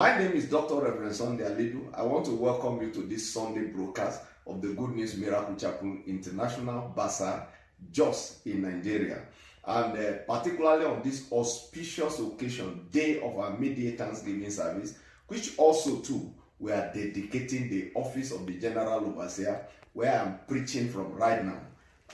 My name is Dr. Reverend Sunday Alidu. I want to welcome you to this Sunday broadcast of the Good News Miracle Chapel International Bazaar, Jos in Nigeria. And particularly on this auspicious occasion, day of our midday Thanksgiving service, which also too, we are dedicating the office of the General Overseer, where I'm preaching from right now.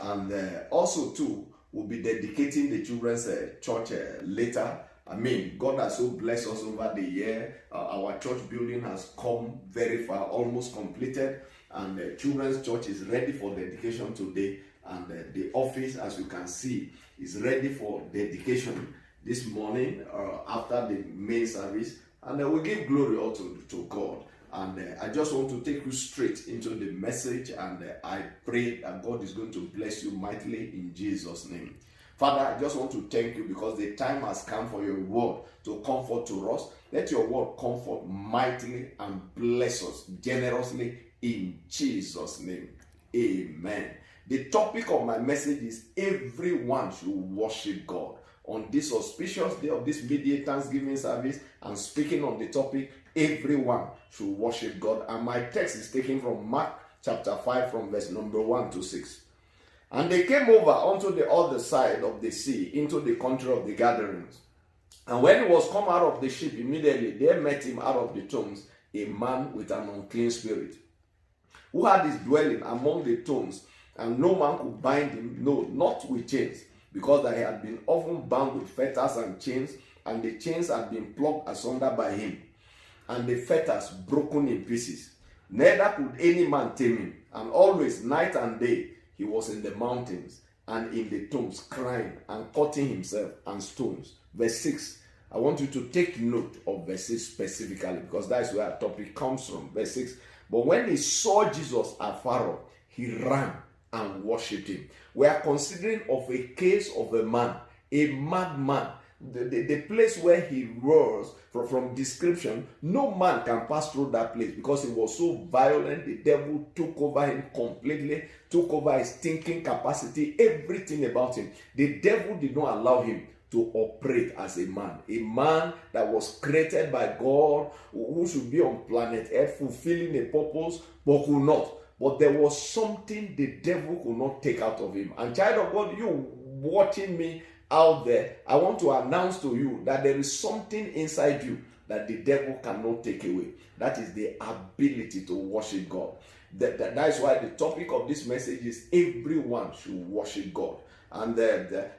And also too, we'll be dedicating the children's church later. I mean, God has so blessed us over the year. Our church building has come very far, almost completed. And the children's church is ready for dedication today. And the office, as you can see, is ready for dedication this morning after the main service. And we give glory also to God. And I just want to take you straight into the message. And I pray that God is going to bless you mightily in Jesus' name. Father, I just want to thank you because the time has come for your word to comfort to us. Let your word comfort mightily and bless us generously in Jesus' name. Amen. The topic of my message is everyone should worship God. On this auspicious day of this midday Thanksgiving service, I'm speaking on the topic, everyone should worship God. And my text is taken from Mark chapter 5 from verse number 1 to 6. And they came over unto the other side of the sea, into the country of the Gadarenes. And when he was come out of the ship, immediately there met him out of the tombs a man with an unclean spirit, who had his dwelling among the tombs, and no man could bind him, no, not with chains, because that he had been often bound with fetters and chains, and the chains had been plucked asunder by him, and the fetters broken in pieces. Neither could any man tame him, and always night and day he was in the mountains and in the tombs, crying and cutting himself and stones. Verse 6. I want you to take note of verse 6 specifically, because that's where our topic comes from. Verse 6. But when he saw Jesus afar off, he ran and worshipped him. We are considering of a case of a man, a madman. The place where he was, from description, no man can pass through that place because he was so violent. The devil took over him completely, took over his thinking capacity, everything about him. The devil did not allow him to operate as a man that was created by God, who should be on planet Earth fulfilling a purpose, but could not. But there was something the devil could not take out of him. And child of God, you watching me out there, I want to announce to you that there is something inside you that the devil cannot take away. That is the ability to worship God. That is why the topic of this message is everyone should worship God. And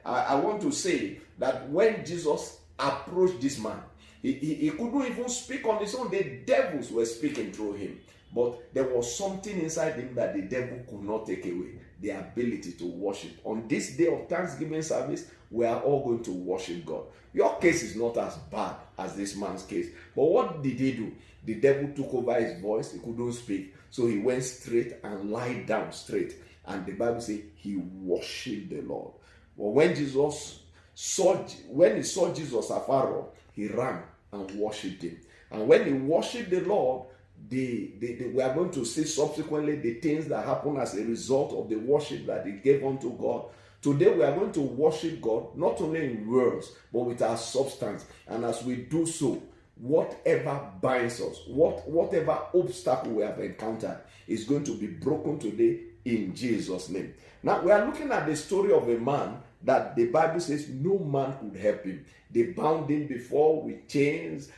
I want to say that when Jesus approached this man, he couldn't even speak on his own. The devils were speaking through him. But there was something inside him that the devil could not take away. The ability to worship. On this day of Thanksgiving service, we are all going to worship God. Your case is not as bad as this man's case. But what did he do? The devil took over his voice. He couldn't speak. So he went straight and lied down straight. And the Bible says he worshiped the Lord. But when he saw Jesus afar off, he ran and worshipped him. And when he worshipped the Lord, we are going to see subsequently the things that happen as a result of the worship that he gave unto God. Today we are going to worship God not only in words but with our substance. And as we do so, whatever binds us, whatever obstacle we have encountered is going to be broken today in Jesus' name. Now we are looking at the story of a man that the Bible says no man could help him. They bound him before with chains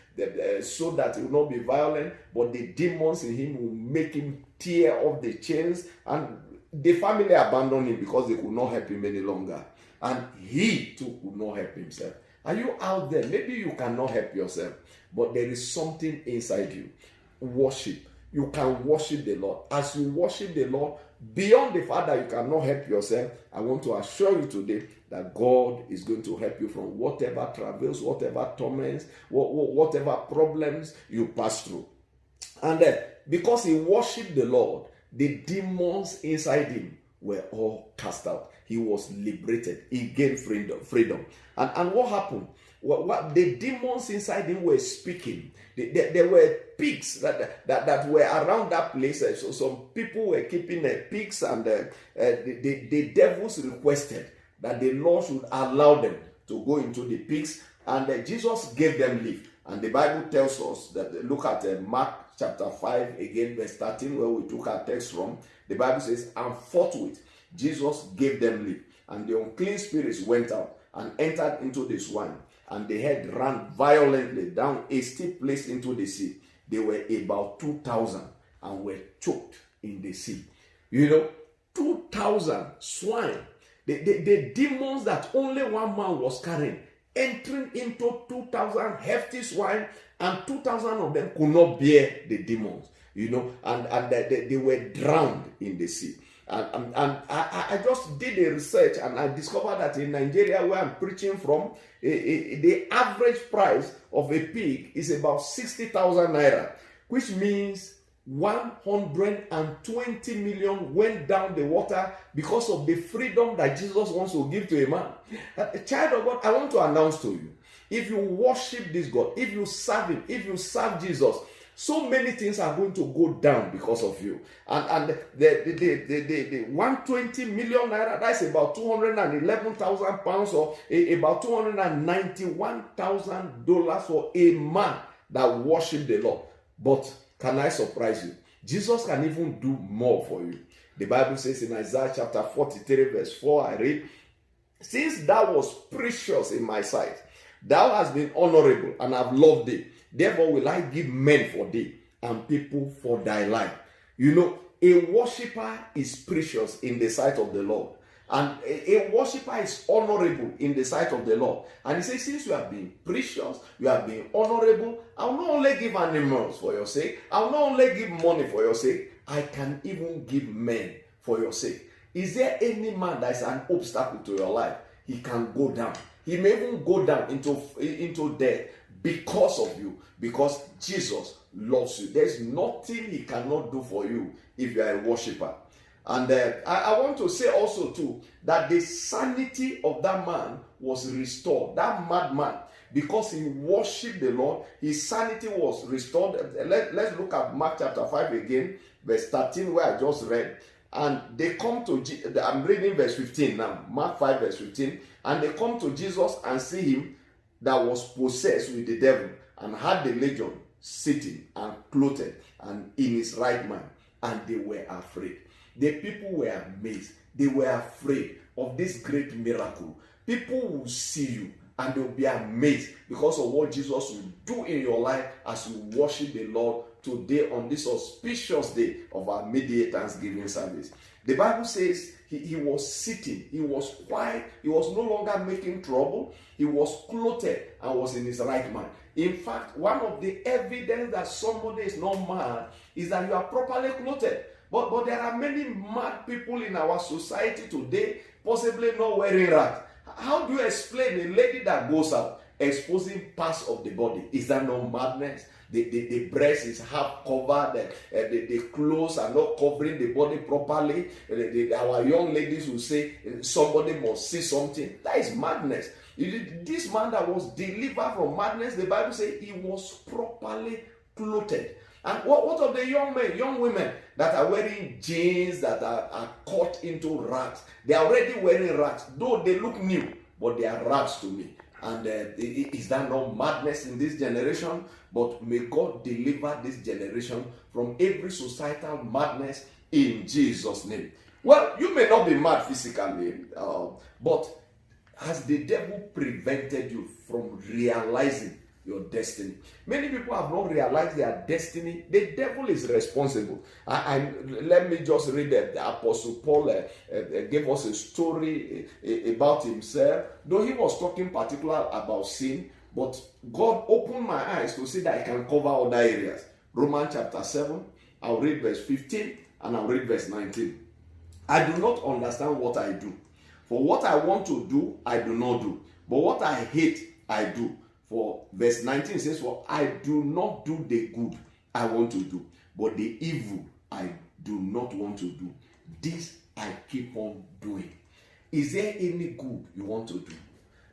so that he will not be violent, but the demons in him will make him tear off the chains, and the family abandoned him because they could not help him any longer. And he too could not help himself. Are you out there? Maybe you cannot help yourself, but there is something inside you. Worship. You can worship the Lord. As you worship the Lord, beyond the fact that you cannot help yourself, I want to assure you today that God is going to help you from whatever travails, whatever torments, whatever problems you pass through. And because he worshipped the Lord, the demons inside him were all cast out. He was liberated. He gained freedom. And what happened? What the demons inside him were speaking. There were pigs that were around that place. So some people were keeping pigs, and the devils requested that the Lord should allow them to go into the pigs, and Jesus gave them leave. And the Bible tells us that, look at Mark chapter 5, again, verse 13, where we took our text from. The Bible says, and forthwith Jesus gave them leave, and the unclean spirits went out and entered into the swine, and the head ran violently down a steep place into the sea. They were about 2,000 and were choked in the sea. 2,000 swine. The demons that only one man was carrying, entering into 2,000 hefty swine, and 2,000 of them could not bear the demons, and they were drowned in the sea. And I just did a research, and I discovered that in Nigeria, where I'm preaching from, the average price of a pig is about 60,000 naira, which means 120 million went down the water because of the freedom that Jesus wants to give to a man. A child of God, I want to announce to you, if you worship this God, if you serve him, if you serve Jesus, so many things are going to go down because of you. And the 120 million naira, that's about 211,000 pounds, or about $291,000 for a man that worship the Lord. But can I surprise you? Jesus can even do more for you. The Bible says in Isaiah chapter 43 verse 4, I read, since thou was precious in my sight, thou hast been honorable, and I've loved thee. Therefore will I give men for thee, and people for thy life. A worshiper is precious in the sight of the Lord. And a worshiper is honorable in the sight of the Lord. And he says, since you have been precious, you have been honorable, I'll not only give animals for your sake, I'll not only give money for your sake, I can even give men for your sake. Is there any man that is an obstacle to your life? He can go down. He may even go down into death because of you, because Jesus loves you. There's nothing he cannot do for you if you are a worshiper. And I want to say also too, that the sanity of that man was restored. That madman, because he worshipped the Lord, his sanity was restored. Let's look at Mark chapter 5 again, verse 13, where I just read. And they come to, I'm reading verse 15 now, Mark 5 verse 15. And they come to Jesus and see him that was possessed with the devil, and had the legion sitting and clothed and in his right mind. And they were afraid. The people were amazed. They were afraid of this great miracle. People will see you and they'll be amazed because of what Jesus will do in your life as you worship the Lord today on this auspicious day of our midday Thanksgiving service. The Bible says he was sitting, he was quiet, he was no longer making trouble, he was clothed and was in his right mind. In fact, one of the evidence that somebody is not mad is that you are properly clothed. But there are many mad people in our society today, possibly not wearing rags. How do you explain a lady that goes out exposing parts of the body? Is that not madness? The breast is half covered, the clothes are not covering the body properly. Our young ladies will say somebody must see something. That is madness. This man that was delivered from madness, the Bible says he was properly clothed. And what of the young men, young women that are wearing jeans that are cut into rags? They are already wearing rags, though they look new, but they are rags to me. And is that not madness in this generation? But may God deliver this generation from every societal madness in Jesus' name. Well, you may not be mad physically, but has the devil prevented you from realizing your destiny? Many people have not realized their destiny. The devil is responsible. Let me just read the Apostle Paul gave us a story about himself, though he was talking particular about sin, but God opened my eyes to see that I can cover other areas. Romans chapter 7, I'll read verse 15 and I'll read verse 19. I do not understand what I do. For what I want to do, I do not do. But what I hate, I do. For verse 19 says, for I do not do the good I want to do, but the evil I do not want to do, this I keep on doing. Is there any good you want to do?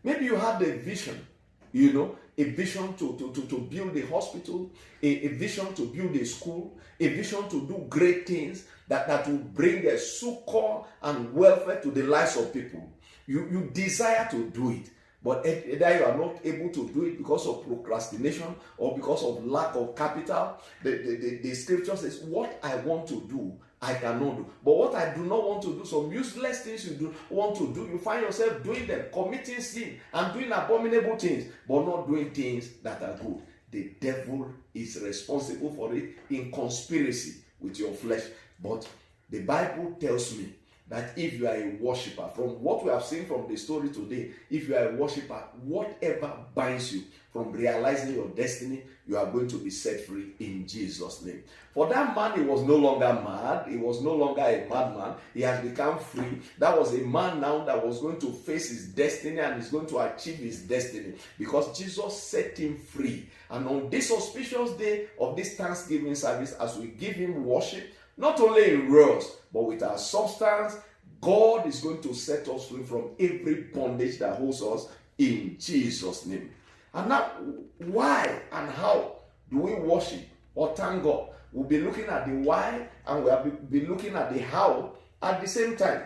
Maybe you have a vision, a vision to build a hospital, a vision to build a school, a vision to do great things that will bring a succor and welfare to the lives of people. You desire to do it. But either you are not able to do it because of procrastination or because of lack of capital. The scripture says, what I want to do, I cannot do. But what I do not want to do, some useless things you do want to do, you find yourself doing them, committing sin and doing abominable things, but not doing things that are good. The devil is responsible for it in conspiracy with your flesh. But the Bible tells me that if you are a worshiper, from what we have seen from the story today, if you are a worshiper, whatever binds you from realizing your destiny, you are going to be set free in Jesus' name. For that man, he was no longer mad. He was no longer a madman. He has become free. That was a man now that was going to face his destiny and is going to achieve his destiny because Jesus set him free. And on this auspicious day of this Thanksgiving service, as we give him worship, not only in words, but with our substance, God is going to set us free from every bondage that holds us in Jesus' name. And now, why and how do we worship or thank God? We'll be looking at the why and we'll be looking at the how at the same time.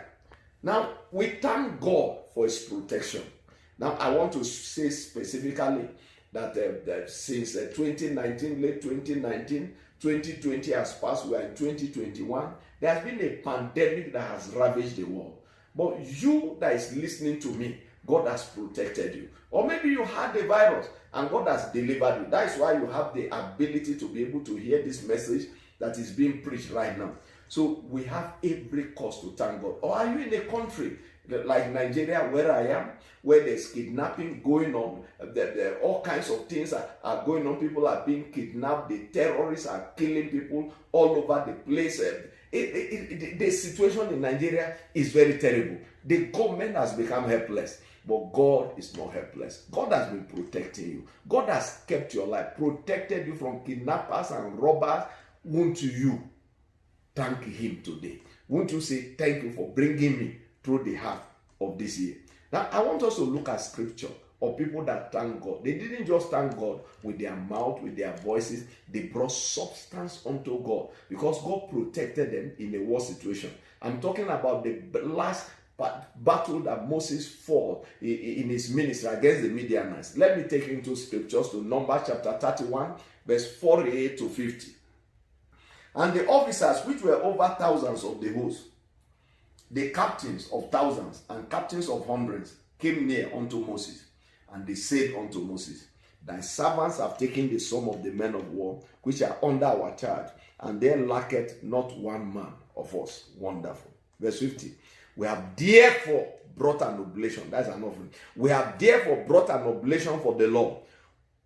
Now, we thank God for his protection. Now, I want to say specifically that since 2019, late 2019, 2020 has passed, we are in 2021, there has been a pandemic that has ravaged the world. But you that is listening to me, God has protected you. Or maybe you had the virus and God has delivered you. That is why you have the ability to be able to hear this message that is being preached right now. So we have every cause to thank God. Or are you in a country like Nigeria, where I am, where there's kidnapping going on, all kinds of things are going on. People are being kidnapped. The terrorists are killing people all over the place. The situation in Nigeria is very terrible. The government has become helpless, but God is not helpless. God has been protecting you. God has kept your life, protected you from kidnappers and robbers. Won't you thank him today? Won't you say, thank you for bringing me through the half of this year? Now, I want us to look at scripture of people that thank God. They didn't just thank God with their mouth, with their voices. They brought substance unto God because God protected them in a war situation. I'm talking about the last battle that Moses fought in his ministry against the Midianites. Let me take you into scriptures to Numbers chapter 31, verse 48 to 50. And the officers, which were over thousands of the host, the captains of thousands and captains of hundreds, came near unto Moses, and they said unto Moses, thy servants have taken the sum of the men of war, which are under our charge, and there lacketh not one man of us. Wonderful. Verse 50. We have therefore brought an oblation. That's an offering. We have therefore brought an oblation for the Lord.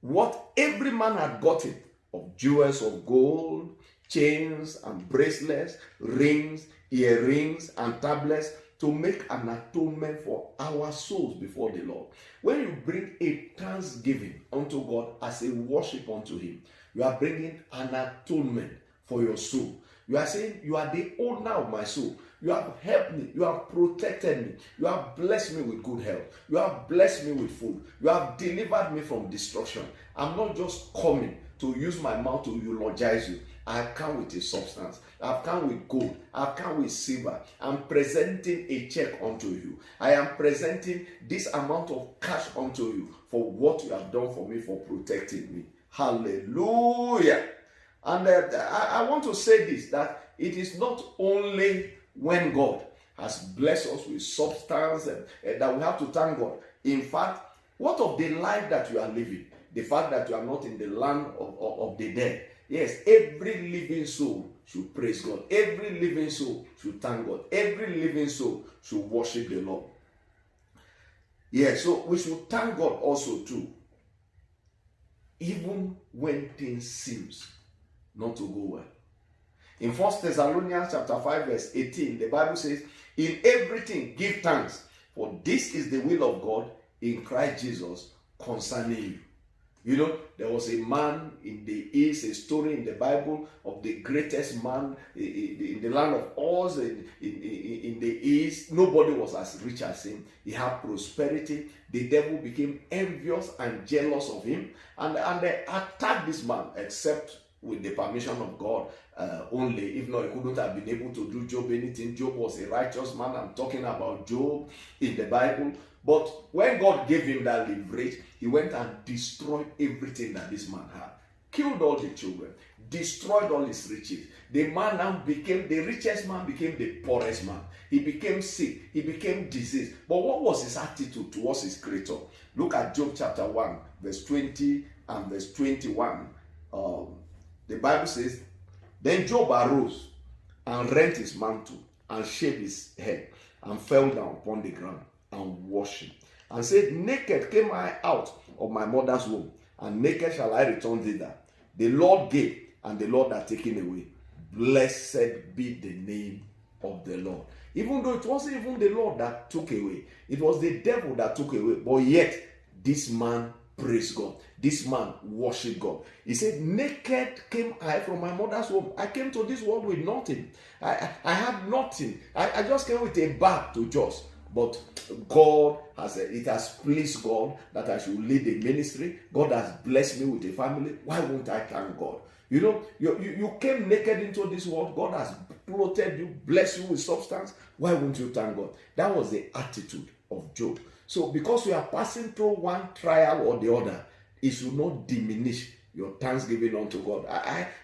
What every man had gotten of jewels of gold, chains and bracelets, rings, earrings and tablets, to make an atonement for our souls before the Lord. When you bring a thanksgiving unto God as a worship unto him, you are bringing an atonement for your soul. You are saying, you are the owner of my soul. You have helped me. You have protected me. You have blessed me with good health. You have blessed me with food. You have delivered me from destruction. I'm not just coming to use my mouth to eulogize you. I have come with a substance. I have come with gold. I have come with silver. I'm presenting a check unto you. I am presenting this amount of cash unto you for what you have done for me, for protecting me. Hallelujah. And I want to say this, that it is not only when God has blessed us with substance that we have to thank God. In fact, what of the life that you are living? The fact that you are not in the land of the dead. Yes, every living soul should praise God. Every living soul should thank God. Every living soul should worship the Lord. Yes, so we should thank God also too, even when things seems not to go well. In 1 Thessalonians chapter 5 verse 18, the Bible says, in everything give thanks, for this is the will of God in Christ Jesus concerning you. You know, there was a man in the East, a story in the Bible of the greatest man in the land of Oz, in the East. Nobody was as rich as him. He had prosperity. The devil became envious and jealous of him, and they attacked this man, except with the permission of God only. If not, he couldn't have been able to do Job anything. Job was a righteous man. I'm talking about Job in the Bible. But when God gave him that leverage, he went and destroyed everything that this man had. Killed all the children, destroyed all his riches. The man now became, the richest man became the poorest man. He became sick, he became diseased. But what was his attitude towards his creator? Look at Job chapter 1, verse 20 and verse 21. The Bible says, then Job arose and rent his mantle and shaved his head and fell down upon the ground and worshipped and said, naked came I out of my mother's womb, and naked shall I return thither. The Lord gave, and the Lord hath taken away. Blessed be the name of the Lord. Even though it wasn't even the Lord that took away, it was the devil that took away. But yet, this man praised God. This man worshiped God. He said, naked came I from my mother's womb. I came to this world with nothing. I had nothing. I just came with a bag to just. But God it has pleased God that I should lead a ministry. God has blessed me with a family. Why won't I thank God? You know, you came naked into this world. God has clothed you, blessed you with substance. Why won't you thank God? That was the attitude of Job. So because you are passing through one trial or the other, it should not diminish your thanksgiving unto God.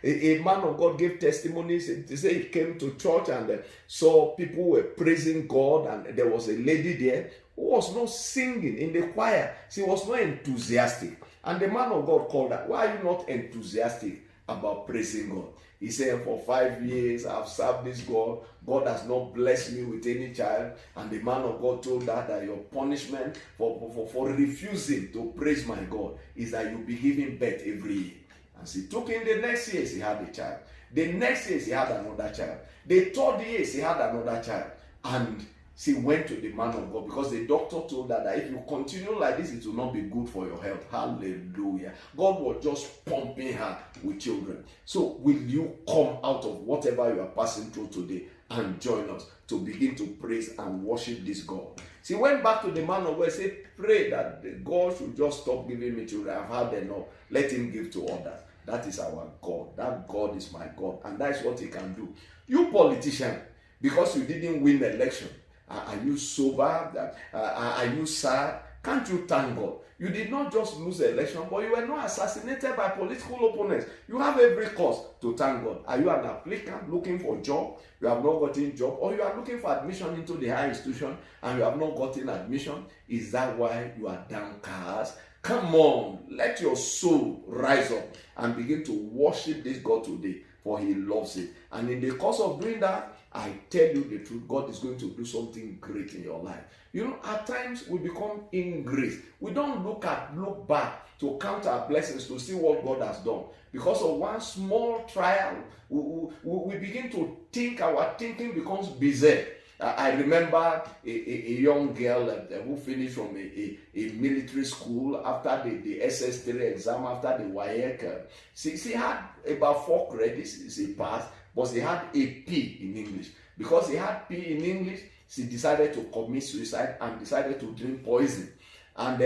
A man of God gave testimonies. They say he came to church and saw people were praising God, and there was a lady there who was not singing in the choir. She was not enthusiastic. And the man of God called her, why are you not enthusiastic about praising God? He said, for 5 years I've served this God. God has not blessed me with any child. And the man of God told her that your punishment for refusing to praise my God is that you'll be giving birth every year. And she took in the next year, she had a child. The next year, she had another child. The third year, she had another child. And she went to the man of God because the doctor told her that if you continue like this, it will not be good for your health. Hallelujah. God was just pumping her with children. So will you come out of whatever you are passing through today and join us to begin to praise and worship this God? She went back to the man of God and said, pray that God should just stop giving me children. I've had enough. Let him give to others. That is our God. That God is my God. And that is what he can do. You politician, because you didn't win the election, are you sober? Are you sad? Can't you thank God? You did not just lose the election, but you were not assassinated by political opponents. You have every cause to thank God. Are you an applicant looking for a job? You have not gotten a job, or you are looking for admission into the higher institution and you have not gotten admission? Is that why you are downcast? Come on, let your soul rise up and begin to worship this God today, for he loves it. And in the course of doing that, I tell you the truth, God is going to do something great in your life. You know, at times we become ingrate. We don't look back to count our blessings to see what God has done. Because of one small trial, we begin to think, our thinking becomes bizarre. I remember a young girl who finished from a military school after the SS3 exam, after the WAEC. She had about 4 credits, she passed, but she had a P in English. Because she had P in English, she decided to commit suicide and decided to drink poison. And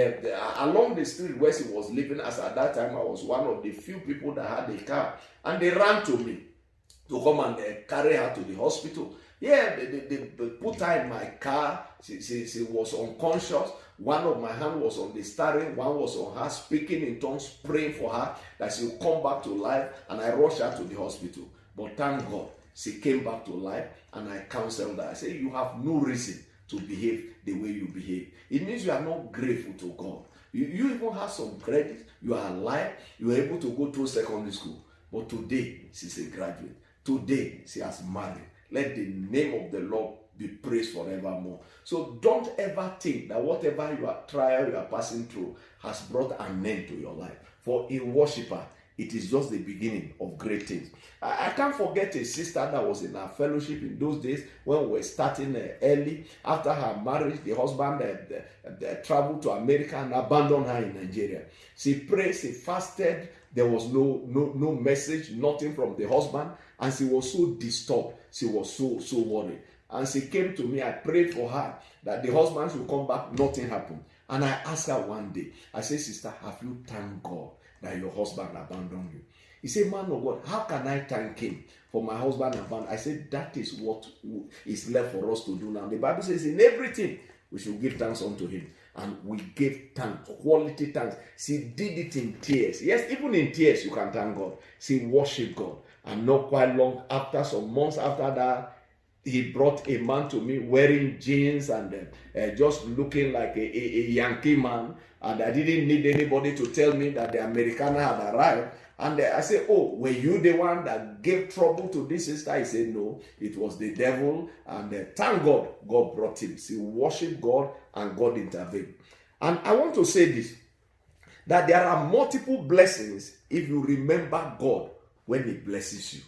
along the street where she was living, as at that time I was one of the few people that had a car, and they ran to me to come and carry her to the hospital. Yeah, they put her in my car. She was unconscious. One of my hand was on the steering, one was on her, speaking in tongues, praying for her that she will come back to life, and I rushed her to the hospital. But thank God, she came back to life, and I counseled her. I said, you have no reason to behave the way you behave. It means you are not grateful to God. You even have some credit. You are alive. You are able to go through secondary school. But today, she's a graduate. Today, she has married. Let the name of the Lord be praised forevermore. So don't ever think that whatever trial you are passing through has brought an end to your life. For a worshiper, it is just the beginning of great things. I can't forget a sister that was in our fellowship in those days when we were starting early. After her marriage, the husband traveled to America and abandoned her in Nigeria. She prayed, she fasted. There was no message, nothing from the husband, and she was so disturbed. She was so worried. And she came to me. I prayed for her that the husband should come back. Nothing happened. And I asked her one day, I said, sister, have you thanked God that your husband abandoned you? He said, man of God, how can I thank him for my husband abandoned? I said, that is what is left for us to do now. The Bible says, in everything, We should give thanks unto him. And we gave thanks, quality thanks. She did it in tears. Yes, even in tears, you can thank God. She worshiped God. And not quite long after, some months after that, he brought a man to me wearing jeans and just looking like a Yankee man. And I didn't need anybody to tell me that the Americana had arrived. And I said, oh, were you the one that gave trouble to this sister? He said, no, it was the devil. And thank God, God brought him. She worshiped God and God intervened. And I want to say this, that there are multiple blessings if you remember God when he blesses you.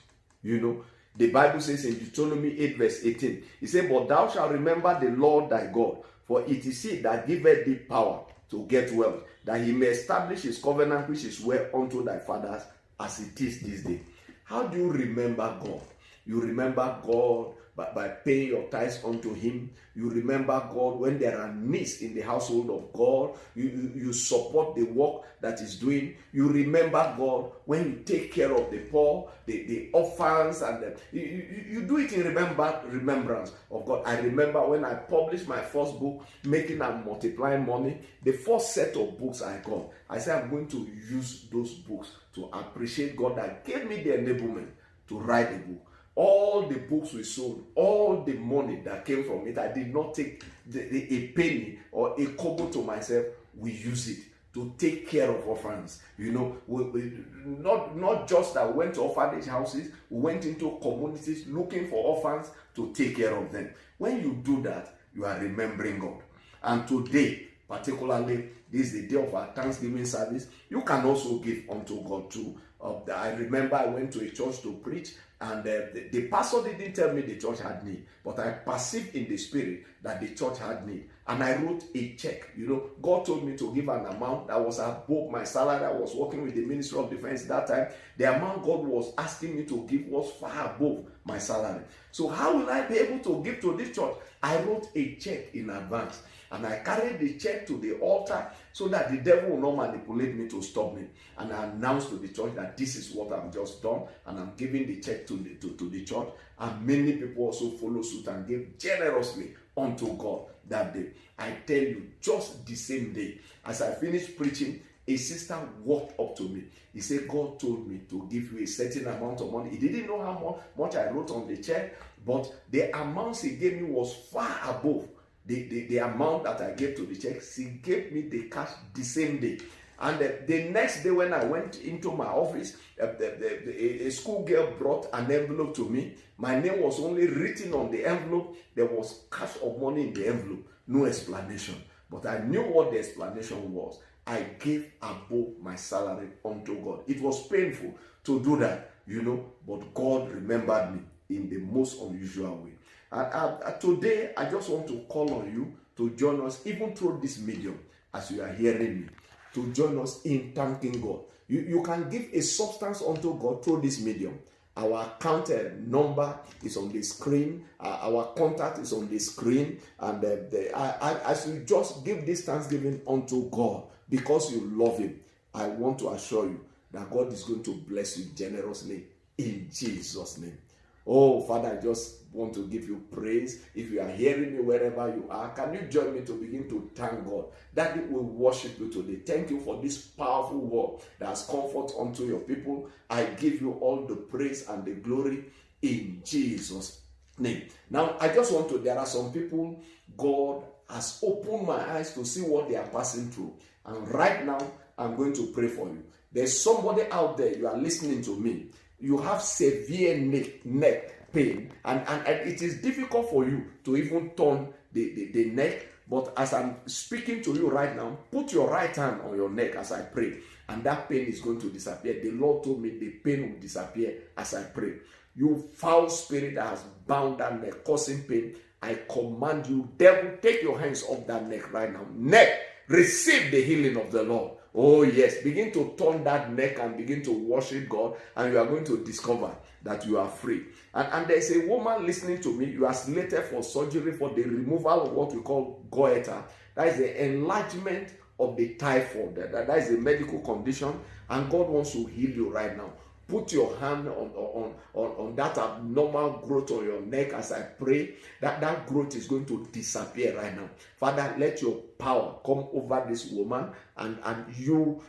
You know, the Bible says in Deuteronomy 8 verse 18, he said, but thou shalt remember the Lord thy God, for it is he that giveth thee power to get wealth, that he may establish his covenant which is well unto thy fathers as it is this day. How do you remember God? You remember God by paying your tithes unto him. You remember God when there are needs in the household of God. You support the work that he's doing. You remember God when you take care of the poor, the orphans, and you do it in remembrance of God. I remember when I published my first book, Making and Multiplying Money, the first set of books I got, I said I'm going to use those books to appreciate God that gave me the enablement to write the book. All the books we sold, all the money that came from it, I did not take a penny or a kobo to myself. We use it to take care of orphans. You know, we not just that we went to orphanage houses, we went into communities looking for orphans to take care of them. When you do that, you are remembering God. And today, particularly, this is the day of our Thanksgiving service. You can also give unto God too. I remember I went to a church to preach, and the pastor didn't tell me the church had need, but I perceived in the spirit that the church had need, and I wrote a check. You know, God told me to give an amount that was above my salary. I was working with the Ministry of Defense that time. The amount God was asking me to give was far above my salary. So how will I be able to give to this church? I wrote a check in advance, and I carried the check to the altar so that the devil will not manipulate me to stop me. And I announced to the church that this is what I've just done, and I'm giving the check to the church. And many people also follow suit and gave generously unto God that day. I tell you, just the same day, as I finished preaching, a sister walked up to me. He said, God told me to give you a certain amount of money. He didn't know how much I wrote on the check, but the amount he gave me was far above the amount that I gave to the check. She gave me the cash the same day. And the next day when I went into my office, a schoolgirl brought an envelope to me. My name was only written on the envelope. There was cash of money in the envelope. No explanation. But I knew what the explanation was. I gave above my salary unto God. It was painful to do that, you know, but God remembered me in the most unusual way. And today, I just want to call on you to join us, even through this medium, as you are hearing me, to join us in thanking God. You can give a substance unto God through this medium. Our account number is on the screen. Our contact is on the screen. And as you just give this thanksgiving unto God because you love him, I want to assure you that God is going to bless you generously in Jesus' name. Oh, Father, I just want to give you praise. If you are hearing me wherever you are, can you join me to begin to thank God? That we will worship you today. Thank you for this powerful word that has comfort unto your people. I give you all the praise and the glory in Jesus' name. Now, I just want to, there are some people, God has opened my eyes to see what they are passing through. And right now, I'm going to pray for you. There's somebody out there, you are listening to me. You have severe neck pain, and it is difficult for you to even turn the neck. But as I'm speaking to you right now, put your right hand on your neck as I pray, and that pain is going to disappear. The Lord told me the pain will disappear as I pray. You foul spirit that has bound that neck, causing pain, I command you, devil, take your hands off that neck right now. Neck, receive the healing of the Lord. Oh yes, begin to turn that neck and begin to worship God, and you are going to discover that you are free. And there's a woman listening to me. You are slated for surgery for the removal of what we call goiter. That is the enlargement of the typhoid. That is a medical condition, and God wants to heal you right now. put your hand on that abnormal growth on your neck as I pray, that growth is going to disappear right now. Father, let your power come over this woman, and you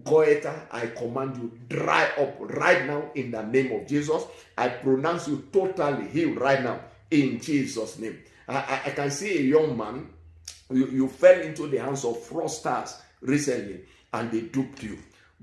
goiter, I command you, dry up right now in the name of Jesus. I pronounce you totally healed right now in Jesus' name. I can see a young man, you fell into the hands of fraudsters recently and they duped you.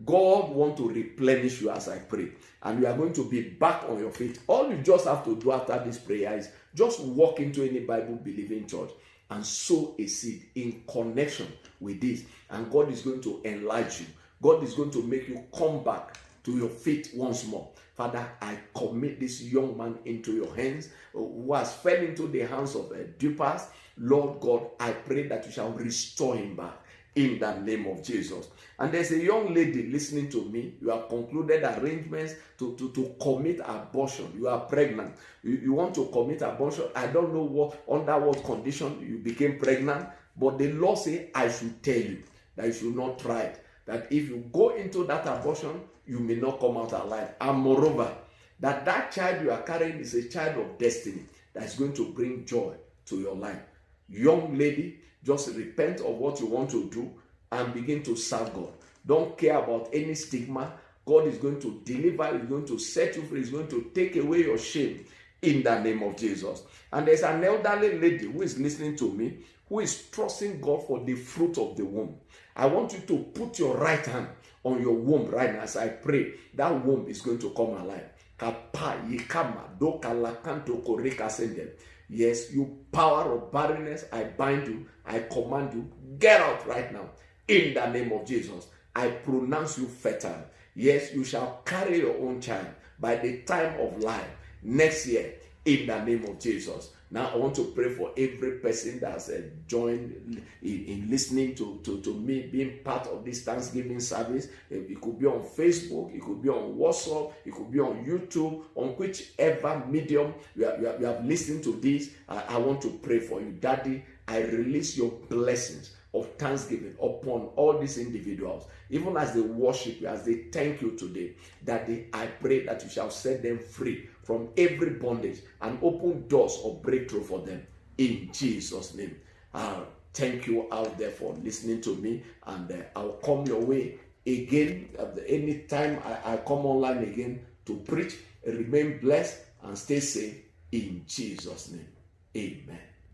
God wants to replenish you as I pray, and you are going to be back on your feet. All you just have to do after this prayer is just walk into any Bible-believing church and sow a seed in connection with this, and God is going to enlarge you. God is going to make you come back to your feet once more. Father, I commit this young man into your hands who has fell into the hands of dupers. Lord God, I pray that you shall restore him back in the name of Jesus. And there's a young lady listening to me. You have concluded arrangements to commit abortion. You are pregnant. You want to commit abortion. I don't know under what condition you became pregnant, but the law says I should tell you that you should not try it. That if you go into that abortion, you may not come out alive. And moreover, that child you are carrying is a child of destiny that is going to bring joy to your life. Young lady, just repent of what you want to do and begin to serve God. Don't care about any stigma. God is going to deliver, He's going to set you free, He's going to take away your shame in the name of Jesus. And there's an elderly lady who is listening to me, who is trusting God for the fruit of the womb. I want you to put your right hand on your womb right now as I pray. That womb is going to come alive. Yes, you power of barrenness, I bind you, I command you, get out right now in the name of Jesus. I pronounce you fertile. Yes, you shall carry your own child by the time of life next year in the name of Jesus. Now I want to pray for every person that has joined in listening to me being part of this Thanksgiving service. It could be on Facebook, it could be on WhatsApp, it could be on YouTube, on whichever medium you have listened to this. I want to pray for you. Daddy, I release your blessings of thanksgiving upon all these individuals, even as they worship you, as they thank you today. Daddy, I pray that you shall set them free from every bondage and open doors of breakthrough for them in Jesus' name. Thank you out there for listening to me, and I'll come your way again anytime I come online again to preach. Remain blessed and stay safe in Jesus' name. Amen.